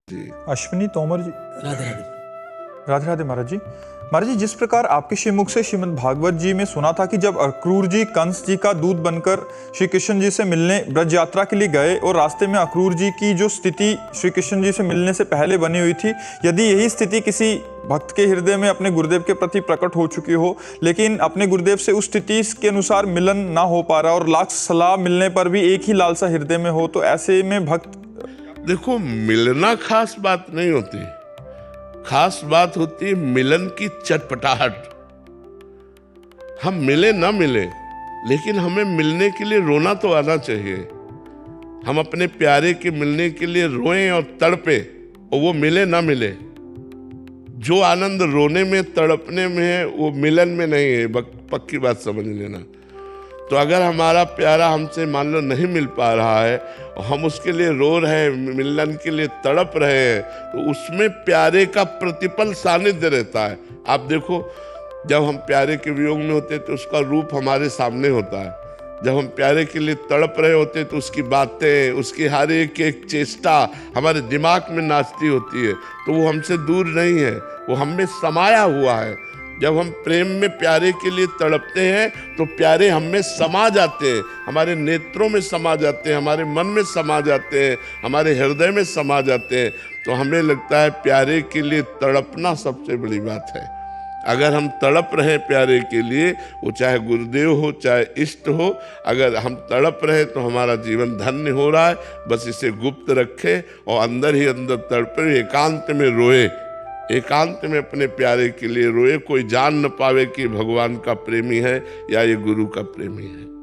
जी। अश्विनी तोमर जी, राधे राधे। राधे राधे महाराज जी। महाराज जी, जिस प्रकार आपके श्रीमुख से श्रीमद् भागवत जी में सुना था कि जब अक्रूर जी कंस जी का दूत बनकर श्री कृष्ण जी से मिलने ब्रज यात्रा के लिए गए और रास्ते में अक्रूर जी की जो स्थिति श्री कृष्ण जी से मिलने से पहले बनी हुई थी, यदि यही स्थिति किसी भक्त के हृदय में अपने गुरुदेव के प्रति प्रकट हो चुकी हो, लेकिन अपने गुरुदेव से उस स्थिति के अनुसार मिलन ना हो पा रहा और लाख सलाह मिलने पर भी एक ही लालसा हृदय में हो, तो ऐसे में भक्त। देखो, मिलना खास बात नहीं होती, खास बात होती है मिलन की चटपटाहट। हम मिले ना मिले, लेकिन हमें मिलने के लिए रोना तो आना चाहिए। हम अपने प्यारे के मिलने के लिए रोएं और तड़पे, और वो मिले ना मिले। जो आनंद रोने में तड़पने में है वो मिलन में नहीं है, पक्की बात समझ लेना। तो अगर हमारा प्यारा हमसे मान लो नहीं मिल पा रहा है और हम उसके लिए रो रहे हैं, मिलन के लिए तड़प रहे हैं, तो उसमें प्यारे का प्रतिपल सानिध्य रहता है। आप देखो, जब हम प्यारे के वियोग में होते तो उसका रूप हमारे सामने होता है। जब हम प्यारे के लिए तड़प रहे होते तो उसकी बातें, उसकी हर एक चेष्टा हमारे दिमाग में नाचती होती है। तो वो हमसे दूर नहीं है, वो हम में समाया हुआ है। जब हम प्रेम में प्यारे के लिए तड़पते हैं तो प्यारे हम में समा जाते हैं, हमारे नेत्रों में समा जाते हैं, हमारे मन में समा जाते हैं, हमारे हृदय में समा जाते हैं। तो हमें लगता है प्यारे के लिए तड़पना सबसे बड़ी बात है। अगर हम तड़प रहे हैं प्यारे के लिए, वो चाहे गुरुदेव हो चाहे इष्ट हो, अगर हम तड़प रहे तो हमारा जीवन धन्य हो रहा है। बस इसे गुप्त रखे और अंदर ही अंदर तड़पे, एकांत में रोए, एकांत में अपने प्यारे के लिए रोए। कोई जान न पावे कि भगवान का प्रेमी है या ये गुरु का प्रेमी है।